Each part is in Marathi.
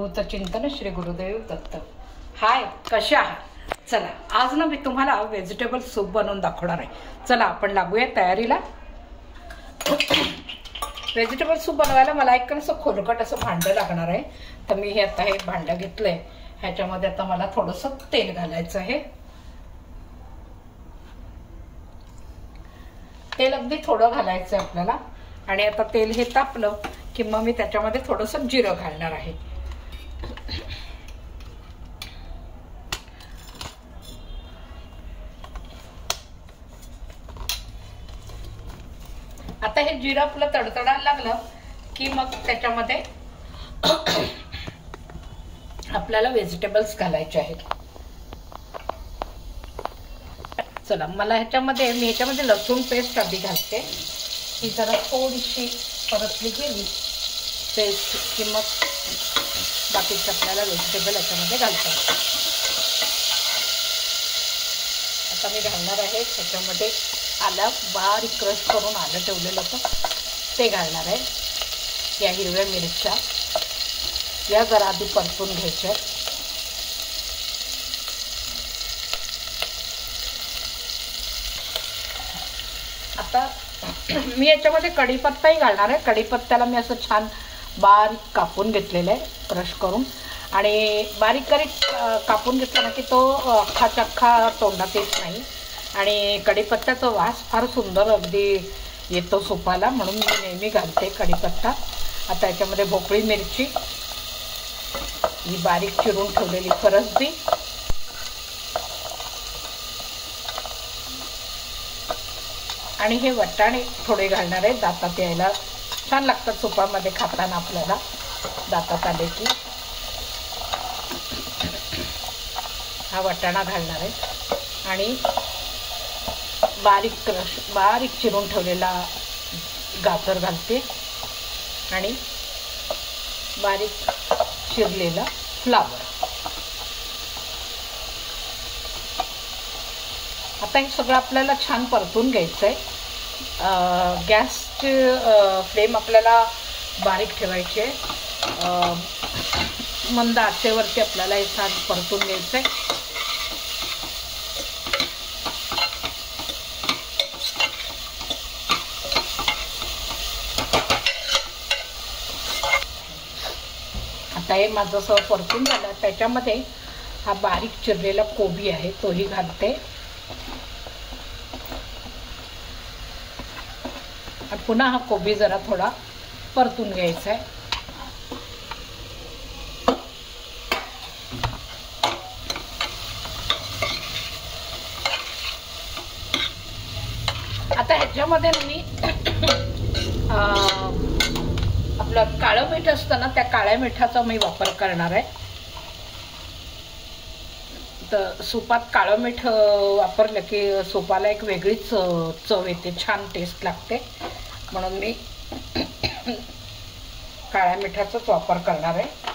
सद्गुरूचं चिंतन श्री गुरुदेव दत्त। हाय, कशा आहात? चला आज ना मी तुम्हाला व्हेजिटेबल सूप बनवून दाखवणार आहे। चला आपण लागूया तयारीला। व्हेजिटेबल सूप बनवायला मला एक असं खोलकट असं भांडं लागणार आहे। तर मी हे आता हे भांडं घेतलंय, ह्याच्यामध्ये आता मला थोडंसं तेल घालायचं आहे। तेल अगदी थोडं घालायचं आहे आपल्याला। आणि आता तेल हे तापलं की मग मी त्याच्यामध्ये थोडंसं जिरं घालणार आहे। आता हे जिरं आपलं तडतडायला लागलं की मग त्याच्यामध्ये आपल्याला व्हेजिटेबल्स घालायचे आहेत। चला मला ह्याच्यामध्ये लसूण पेस्ट आधी घालते। ही जरा थोडीशी परतली गेली पेस्ट की मग बाकीचे आपल्याला व्हेजिटेबल याच्यामध्ये घालतात। आता मी घालणार आहे त्याच्यामध्ये आलं, बारीक क्रश करून आलं ठेवलेलं होतं ते घालणार आहे। या हिरव्या मिरच्या या जरा आधी परतून घ्यायच्या। आता मी याच्यामध्ये कढीपत्ताही घालणार आहे। कढीपत्त्याला मी असं छान बारीक कापून घेतलेलं आहे क्रश करून। आणि बारीक कापून घेतला ना की तो अख्खाच्या अख्खा तोंडात येत नाही। आणि कढीपत्त्याचा वास फार सुंदर अगदी येतो सूपाला, म्हणून मी नेहमी घालते कढीपत्ता। आता याच्यामध्ये भोपळी मिरची, ही बारीक चिरून ठेवलेली फरसबी, आणि हे वाटाणे थोडे घालणार आहे। दातात यायला छान लागतात सूपामध्ये खाताना आपल्याला, दातात आले की। हा वाटाणा घालणार आहे आणि बारीक चिरून ठेवलेला गाजर घालते आणि बारीक चिरलेला फ्लावर। आता हे सगळं आपल्याला छान परतून घ्यायचं आहे। गॅसची फ्लेम आपल्याला बारीक ठेवायची आहे। मंद आचेवरती आपल्याला हे छान परतून घ्यायचं आहे। आता हे माझं सगळं परतून झालं, त्याच्यामध्ये हा बारीक चिरलेला कोबी आहे तोही घालते। आणि पुन्हा हा कोबी जरा थोडा परतून घ्यायचा आहे। आता ह्याच्यामध्ये मी आपलं काळं मीठ असतं ना, त्या काळ्या मिठाचा मी वापर करणार आहे। तर सूपात काळं मीठ वापरलं की सूपाला एक वेगळीच चव येते, छान टेस्ट लागते, म्हणून मी काळ्या मिठाचाच वापर करणार आहे।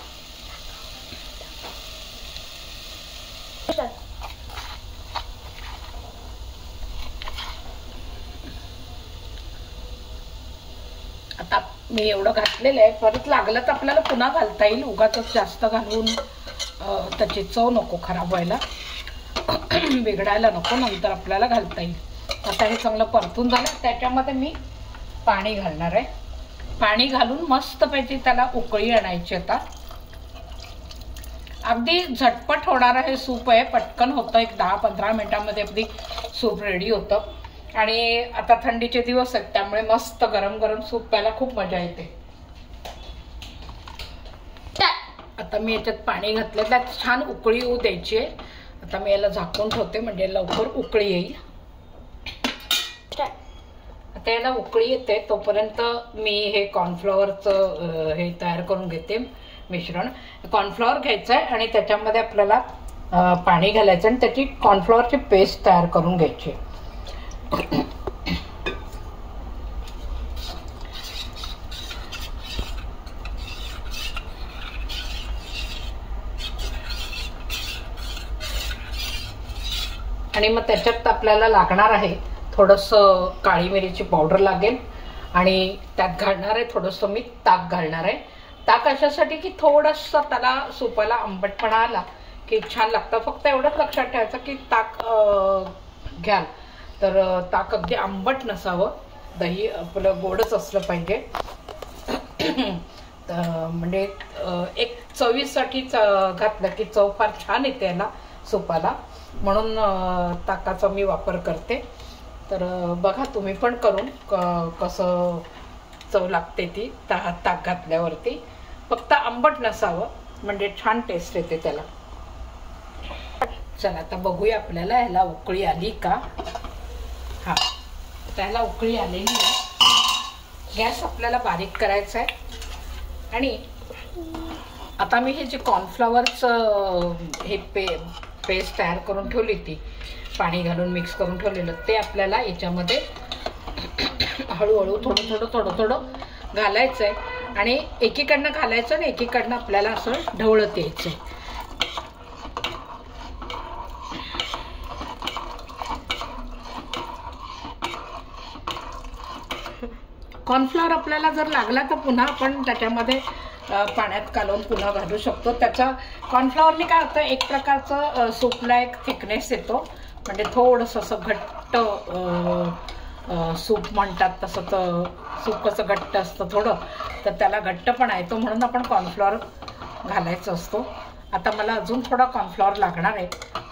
आता मी एवढं घातलेलं आहे, परत लागलं तर आपल्याला पुन्हा घालता येईल। उगाच जास्त घालून त्याची चव नको खराब व्हायला, बिघडायला नको, नंतर आपल्याला घालता येईल। आता हे चांगलं परतून झालं, त्याच्यामध्ये मी पाणी घालणार आहे। पाणी घालून मस्तपैकी त्याला उकळी आणायची। आता अगदी झटपट होणारं हे सूप आहे, पटकन होतं, एक 10-15 मिनिटांमध्ये अगदी सूप रेडी होतं। आणि आता थंडीचे दिवस आहेत त्यामुळे मस्त गरम गरम सूप प्यायला खूप मजा येते। आता मी याच्यात पाणी घातलं, त्यात छान उकळी येऊ द्यायची आहे। आता मी याला झाकून ठेवते म्हणजे लवकर उकळी येईल। आता याला उकळी येते तोपर्यंत मी हे कॉर्नफ्लॉवरचं हे तयार करून घेते मिश्रण। कॉर्नफ्लॉवर घ्यायचं आहे आणि त्याच्यामध्ये आपल्याला पाणी घालायचं आणि त्याची कॉर्नफ्लॉवरची पेस्ट तयार करून घ्यायची। आणि मग त्याच्यात आपल्याला लागणार आहे थोडंसं काळी मिरीची पावडर लागेल आणि त्यात घालणार आहे थोडंसं मी ताक घालणार आहे। ताक अशासाठी की थोडंसं त्याला सूपाला आंबटपणा आला की छान लागतं. फक्त एवढंच लक्षात ठेवायचं की ताक घ्याल तर ताक अगदी आंबट नसावं, दही आपलं गोडच असलं पाहिजे. म्हणजे एक चवीसाठी घातलं की चव फार छान येते याला सूपाला, म्हणून ताकाचा मी वापर करते. तर बघा तुम्ही पण करून कसं चव लागते ती ताक घातल्यावरती. फक्त आंबट नसावं म्हणजे छान टेस्ट येते त्याला. चला आता बघूया आपल्याला ह्याला उकळी आली का. हा, त्याला उकळी आलेली आहे. गॅस आपल्याला बारीक करायचा आहे. आणि आता मी हे जे कॉर्नफ्लॉवरचं हे पेस्ट तयार करून ठेवली, ती पाणी घालून मिक्स करून ठेवलेलं, ते आपल्याला याच्यामध्ये हळूहळू थोडं थोडं घालायचं आहे. आणि एकीकडनं घालायचं आणि एकीकडनं आपल्याला असं ढवळत यायचं आहे. कॉर्नफ्लॉवर आपल्याला जर लागला तर पुन्हा आपण त्याच्यामध्ये पाण्यात कालवून पुन्हा घालू शकतो. त्याचा कॉर्नफ्लॉवरने काय होतं, एक प्रकारचं सूपला एक थिकनेस येतो. म्हणजे थोडंसं असं घट्ट सूप म्हणतात तसं, तर सूप कसं घट्ट असतं थोडं, तर त्याला घट्टपणा येतो, म्हणून आपण कॉर्नफ्लॉवर घालायचं असतो. आता मला अजून थोडा कॉर्नफ्लॉवर लागणार आहे,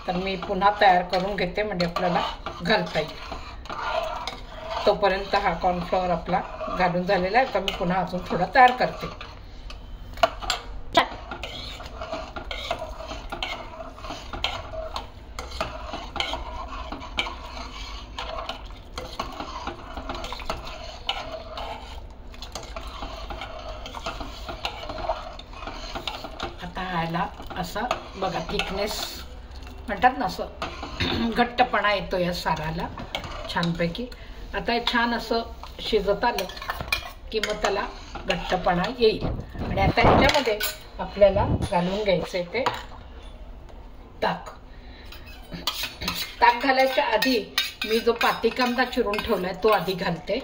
तर मी पुन्हा तयार करून घेते म्हणजे आपल्याला घालता येईल. तोपर्यंत हा कॉर्नफ्लॉवर आपला घालून झालेला आहे. तर मी पुन्हा अजून थोडा तयार करते. आता ह्याला असा बघा थिकनेस म्हणतात ना, असं घट्टपणा येतो या साराला छानपैकी. आता हे छान असं शिजत आलं की मग त्याला घट्टपणा येईल. आणि आता ह्याच्यामध्ये आपल्याला घालून घ्यायचं आहे ते ताक. ताक घालायच्या आधी मी जो पाती कांदा चिरून ठेवलाय तो आधी घालते.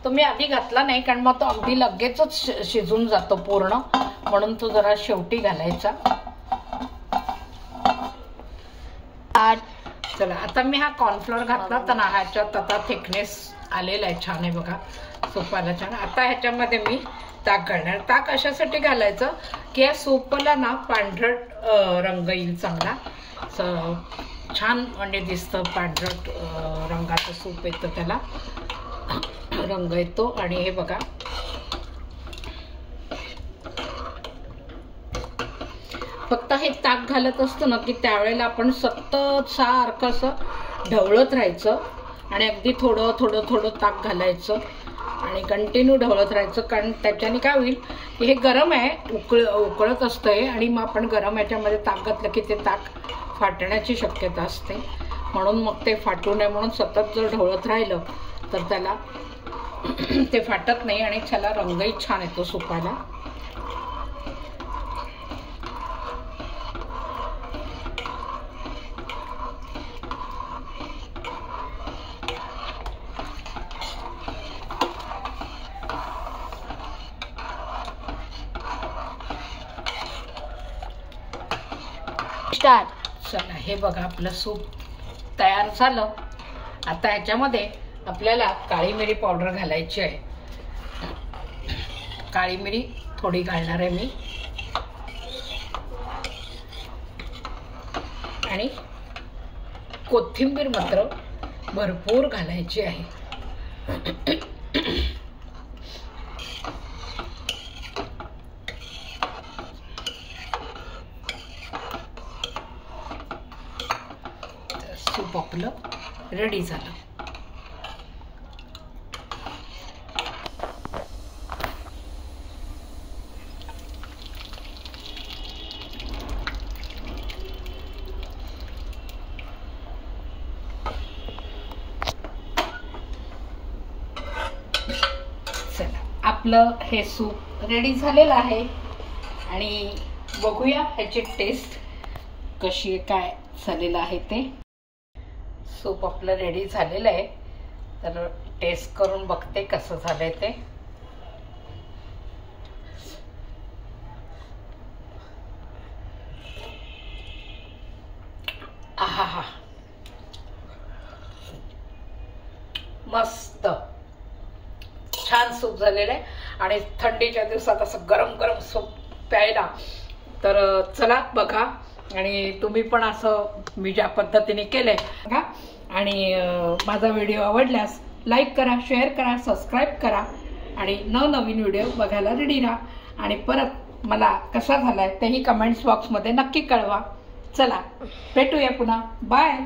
तो मी आधी घातला नाही कारण मग तो अगदी लगेचच शिजून जातो पूर्ण, म्हणून तो जरा शेवटी घालायचा. चला आता मी हा कॉर्नफ्लॉवर घातला तर ना, ह्याच्यात आता थिकनेस आलेला आहे, छान आहे बघा सूपाला छान. आता ह्याच्यामध्ये मी ताक घालणार. ताक अशासाठी घालायचं की या सूपला ना पांढरट रंग येईल चांगला, छान म्हणजे दिसतं. पांढरट रंगाचं सूप येतं, त्याला रंग येतो. आणि हे बघा फक्त हे ताक घालत असतो ना की त्यावेळेला आपण सतत सारखं असं ढवळत राहायचं आणि अगदी थोडं ताक घालायचं आणि कंटिन्यू ढवळत राहायचं. कारण त्याच्याने काय होईल की हे गरम आहे, उकळत असतं हे, आणि मग आपण गरम याच्यामध्ये ताक घातलं की ते ताक फाटण्याची शक्यता असते. म्हणून मग ते फाटू नये म्हणून सतत जर ढवळत राहिलं तर त्याला ते फाटत नाही आणि त्याला रंगही छान येतो सूपाला. चला हे बघा आपलं सूप तयार झालं. आता ह्याच्यामध्ये आपल्याला काळी मिरी पावडर घालायची आहे. काळी मिरी थोडी घालणार आहे मी, आणि कोथिंबीर मात्र भरपूर घालायची आहे. सूप आपलं रेडी झालं. चला आपलं हे सूप रेडी झालेलं आहे आणि बघूया ह्याची टेस्ट कशी आहे, काय झालेलं आहे ते. सूप आपलं रेडी झालेलं आहे, तर टेस्ट करून बघते कसं झालंय ते. आहा, मस्त छान सूप झालेलं आहे आणि थंडीच्या दिवसात असं गरम गरम सूप प्यायला तर चला बघा आणि तुम्ही पण असं मी ज्या पद्धतीने केलंय बघा आणि माझा व्हिडिओ आवडल्यास लाईक करा, शेअर करा, सबस्क्राईब करा आणि नवनवीन व्हिडिओ बघायला रेडी राहा आणि परत मला कसा झालाय तेही कमेंट्स बॉक्समध्ये नक्की कळवा. चला भेटूया पुन्हा. बाय.